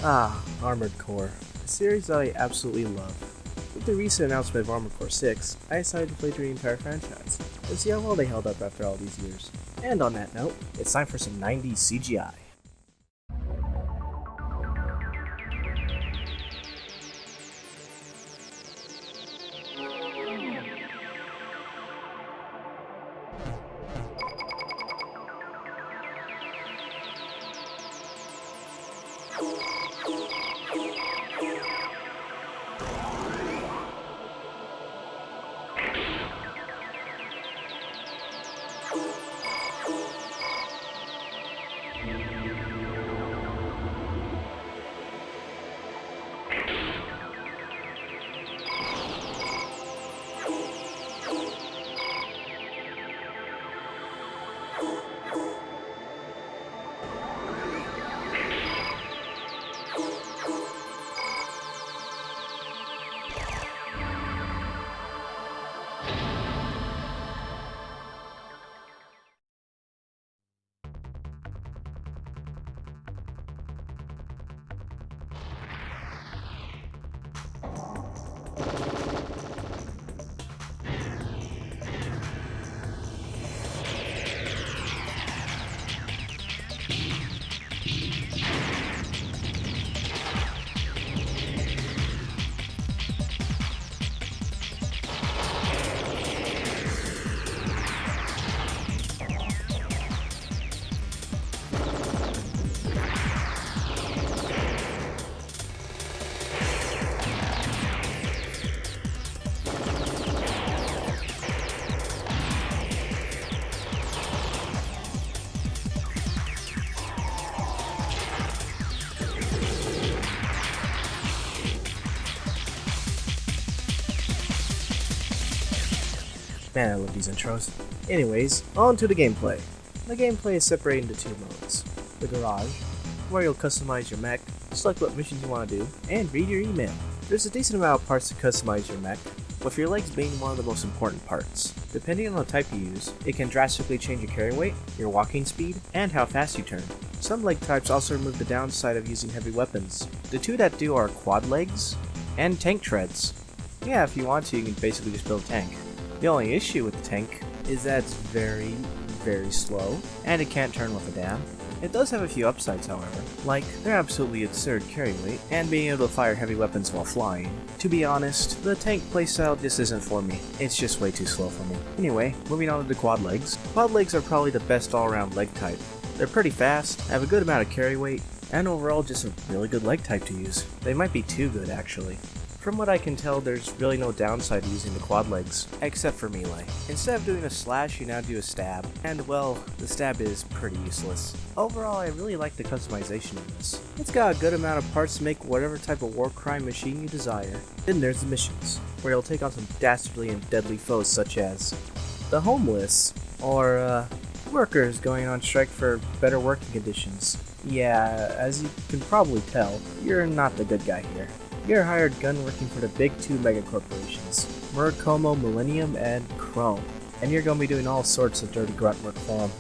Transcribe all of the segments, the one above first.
Ah, Armored Core, a series that I absolutely love. With the recent announcement of Armored Core 6, I decided to play through the entire franchise, and see how well they held up after all these years. And on that note, it's time for some 90s CGI. Man, I love these intros. Anyways, on to the gameplay. The gameplay is separated into two modes. The garage, where you'll customize your mech, select what missions you want to do, and read your email. There's a decent amount of parts to customize your mech, with your legs being one of the most important parts. Depending on the type you use, it can drastically change your carry weight, your walking speed, and how fast you turn. Some leg types also remove the downside of using heavy weapons. The two that do are quad legs and tank treads. Yeah, if you want to, you can basically just build a tank. The only issue with the tank is that it's very, very slow, and it can't turn with a dam. It does have a few upsides, however, like their absolutely absurd carry weight, and being able to fire heavy weapons while flying. To be honest, the tank playstyle just isn't for me. It's just way too slow for me. Anyway, moving on to the quad legs. Quad legs are probably the best all-around leg type. They're pretty fast, have a good amount of carry weight, and overall just a really good leg type to use. They might be too good, actually. From what I can tell, there's really no downside to using the quad legs, except for melee. Instead of doing a slash, you now do a stab, and well, the stab is pretty useless. Overall, I really like the customization in this. It's got a good amount of parts to make whatever type of war crime machine you desire. Then there's the missions, where you'll take on some dastardly and deadly foes such as the homeless, or workers going on strike for better working conditions. Yeah, as you can probably tell, you're not the good guy here. You're a hired gun working for the big two megacorporations, Murakomo, Millennium, and Chrome, and you're going to be doing all sorts of dirty grunt work for them,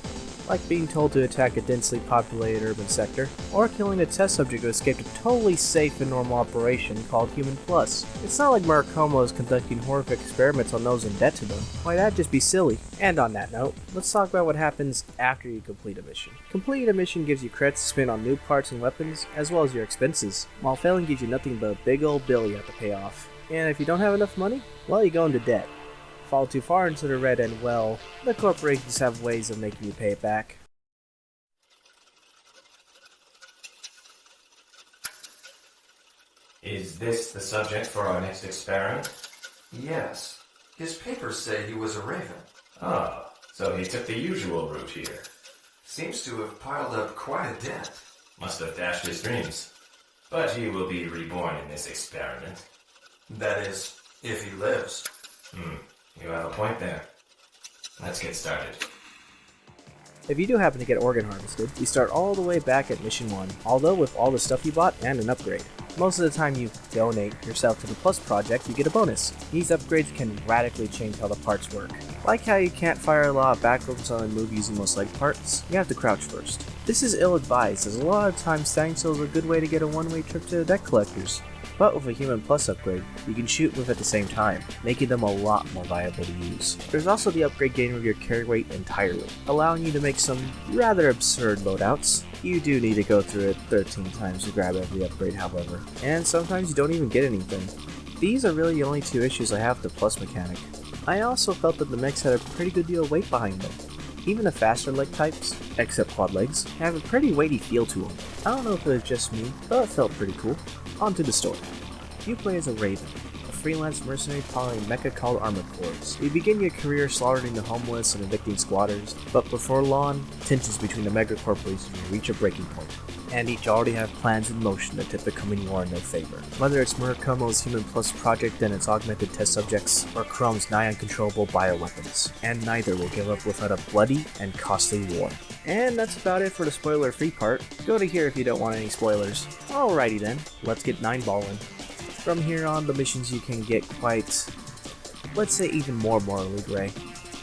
like being told to attack a densely populated urban sector, or killing a test subject who escaped a totally safe and normal operation called Human Plus. It's not like Murakomo is conducting horrific experiments on those in debt to them. Why, that'd just be silly. And on that note, let's talk about what happens after you complete a mission. Completing a mission gives you credits to spend on new parts and weapons, as well as your expenses, while failing gives you nothing but a big old bill you have to pay off. And if you don't have enough money, well, you go into debt. Fall too far into the red and well, the corporations have ways of making you pay it back. Is this the subject for our next experiment? Yes. His papers say he was a raven. Oh, so he took the usual route here. Seems to have piled up quite a debt. Must have dashed his dreams. But he will be reborn in this experiment. That is, if he lives. You have a point there. Let's get started. If you do happen to get organ harvested, you start all the way back at Mission 1, although with all the stuff you bought and an upgrade. Most of the time you donate yourself to the Plus project, you get a bonus. These upgrades can radically change how the parts work. Like how you can't fire a lot of backwoods on a move using most leg parts, you have to crouch first. This is ill-advised, as a lot of times standstill is a good way to get a one-way trip to the deck collectors. But with a Human Plus upgrade, you can shoot with at the same time, making them a lot more viable to use. There's also the upgrade gain of your carry weight entirely, allowing you to make some rather absurd loadouts. You do need to go through it 13 times to grab every upgrade, however, and sometimes you don't even get anything. These are really the only two issues I have with the Plus mechanic. I also felt that the mechs had a pretty good deal of weight behind them. Even the faster leg types, except quad legs, have a pretty weighty feel to them. I don't know if it was just me, but it felt pretty cool. On to the story. You play as a Raven, a freelance mercenary following a mecha called Armored Cores. You begin your career slaughtering the homeless and evicting squatters, but before long, tensions between the mega corporations will reach a breaking point, and each already have plans in motion to tip the coming war in their favor. Whether it's Murakumo's Human Plus project and its augmented test subjects, or Chrome's nigh uncontrollable bioweapons, and neither will give up without a bloody and costly war. And that's about it for the spoiler-free part. Go to here if you don't want any spoilers. Alrighty then, let's get 9-balling. From here on, the missions you can get quite, let's say, even more morally gray.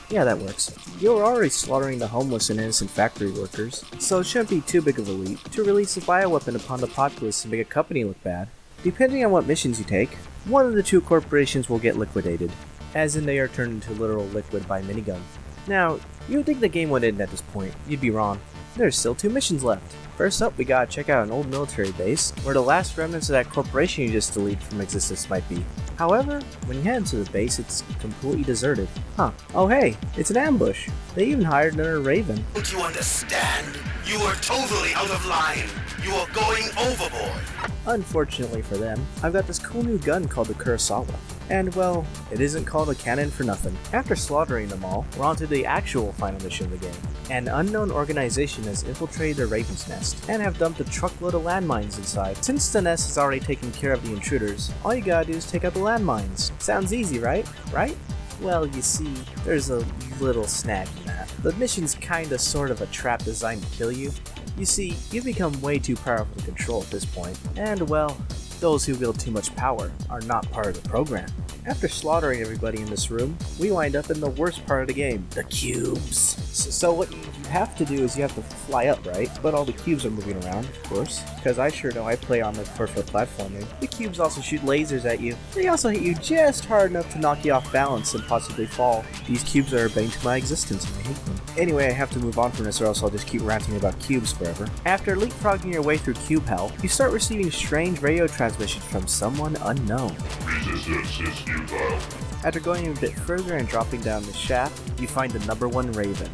Yeah, that works. You're already slaughtering the homeless and innocent factory workers, so it shouldn't be too big of a leap to release a bioweapon upon the populace and make a company look bad. Depending on what missions you take, one of the two corporations will get liquidated, as in they are turned into literal liquid by minigun. Now, you would think the game would end at this point. You'd be wrong. There's still 2 missions left. First up, we gotta check out an old military base, where the last remnants of that corporation you just deleted from existence might be. However, when you head into the base, it's completely deserted. Huh. Oh hey, it's an ambush. They even hired another Raven. Don't you understand? You are totally out of line. You are going overboard. Unfortunately for them, I've got this cool new gun called the Kurosawa. And well, it isn't called a cannon for nothing. After slaughtering them all, we're on to the actual final mission of the game. An unknown organization has infiltrated the Raven's Nest, and have dumped a truckload of landmines inside. Since the nest has already taken care of the intruders, all you gotta do is take out the landmines. Sounds easy, right? Right? Well, you see, there's a little snag in that. The mission's kinda sort of a trap designed to kill you. You see, you've become way too powerful to control at this point, and well, those who wield too much power are not part of the program. After slaughtering everybody in this room, we wind up in the worst part of the game, the cubes. So what you have to do is you have to fly up, right? But all the cubes are moving around, of course, because I sure know I play on the perfect platforming. The cubes also shoot lasers at you. They also hit you just hard enough to knock you off balance and possibly fall. These cubes are a bane to my existence and I hate them. Anyway, I have to move on from this or else I'll just keep ranting about cubes forever. After leapfrogging your way through cube hell, you start receiving strange radio transmissions from someone unknown. Resistance is futile. After going a bit further and dropping down the shaft, you find the number 1 Raven.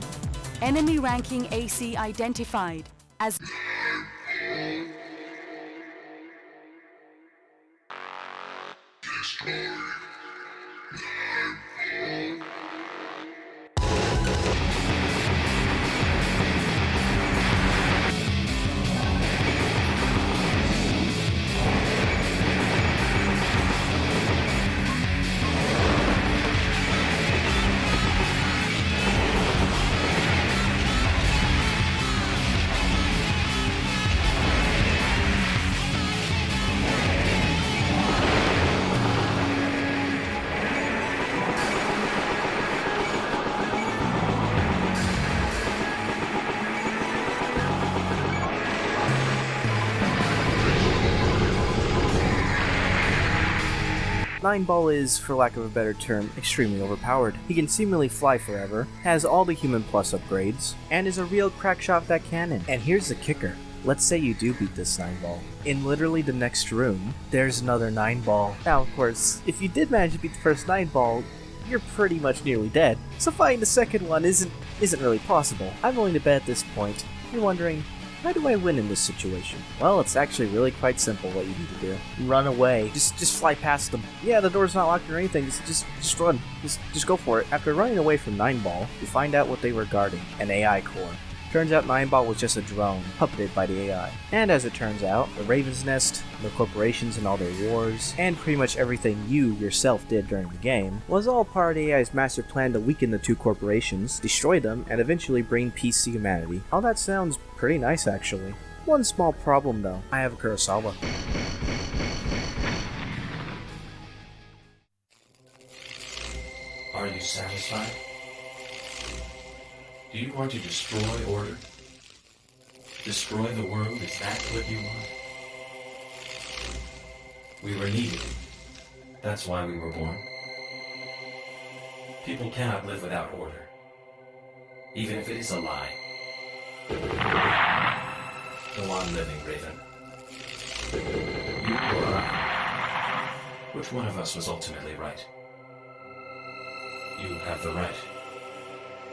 Enemy ranking AC identified as Nineball is, for lack of a better term, extremely overpowered. He can seemingly fly forever, has all the Human Plus upgrades, and is a real crack shot with that cannon. And here's the kicker. Let's say you do beat this 9-ball. In literally the next room, there's another 9-ball. Now, of course, if you did manage to beat the first 9-ball, you're pretty much nearly dead. So fighting the second one isn't really possible. I'm willing to bet at this point, you're wondering, how do I win in this situation? Well, it's actually really quite simple what you need to do. Run away. Just fly past them. Yeah, the door's not locked or anything. Just run. Just go for it. After running away from 9-ball, you find out what they were guarding. An AI core. Turns out 9-ball was just a drone, puppeted by the AI. And as it turns out, the Raven's Nest, the corporations and all their wars, and pretty much everything you yourself did during the game, was all part of the AI's master plan to weaken the two corporations, destroy them, and eventually bring peace to humanity. All that sounds pretty nice actually. One small problem though, I have a Kurosawa. Are you satisfied? Do you want to destroy order? Destroy the world, is that what you want? We were needed. That's why we were born. People cannot live without order, even if it is a lie. Go on living, Raven. You or I. Which one of us was ultimately right? You have the right,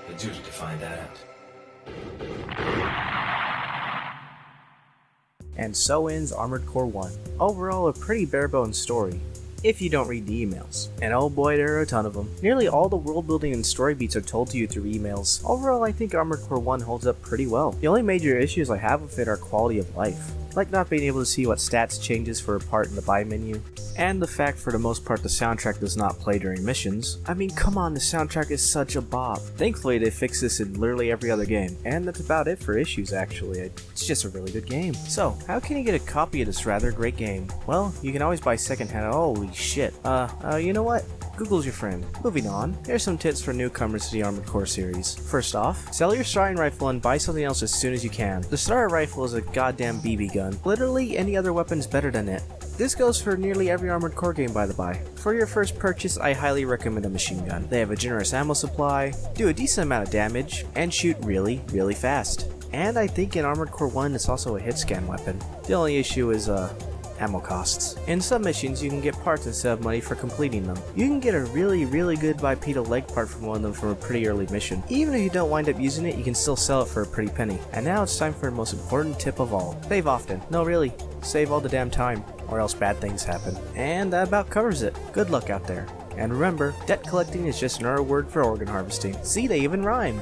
the duty to find that out. And so ends Armored Core 1. Overall, a pretty bare-bones story, if you don't read the emails. And oh boy, there are a ton of them. Nearly all the world building and story beats are told to you through emails. Overall, I think Armored Core 1 holds up pretty well. The only major issues I have with it are quality of life, like not being able to see what stats changes for a part in the buy menu, and the fact for the most part the soundtrack does not play during missions. I mean, come on, the soundtrack is such a bop. Thankfully they fix this in literally every other game, and that's about it for issues actually. It's just a really good game. So, how can you get a copy of this rather great game? Well, you can always buy secondhand. Holy shit. You know what? Google's your friend. Moving on, here's some tips for newcomers to the Armored Core series. First off, sell your starting rifle and buy something else as soon as you can. The starter rifle is a goddamn BB gun. Literally any other weapon's better than it. This goes for nearly every Armored Core game by the by. For your first purchase, I highly recommend a machine gun. They have a generous ammo supply, do a decent amount of damage, and shoot really, really fast. And I think in Armored Core 1 it's also a hit scan weapon. The only issue is, ammo costs. In some missions, you can get parts instead of money for completing them. You can get a really good bipedal leg part from one of them from a pretty early mission. Even if you don't wind up using it, you can still sell it for a pretty penny. And now it's time for the most important tip of all. Save often. No, really. Save all the damn time, or else bad things happen. And that about covers it. Good luck out there. And remember, debt collecting is just another word for organ harvesting. See, they even rhyme.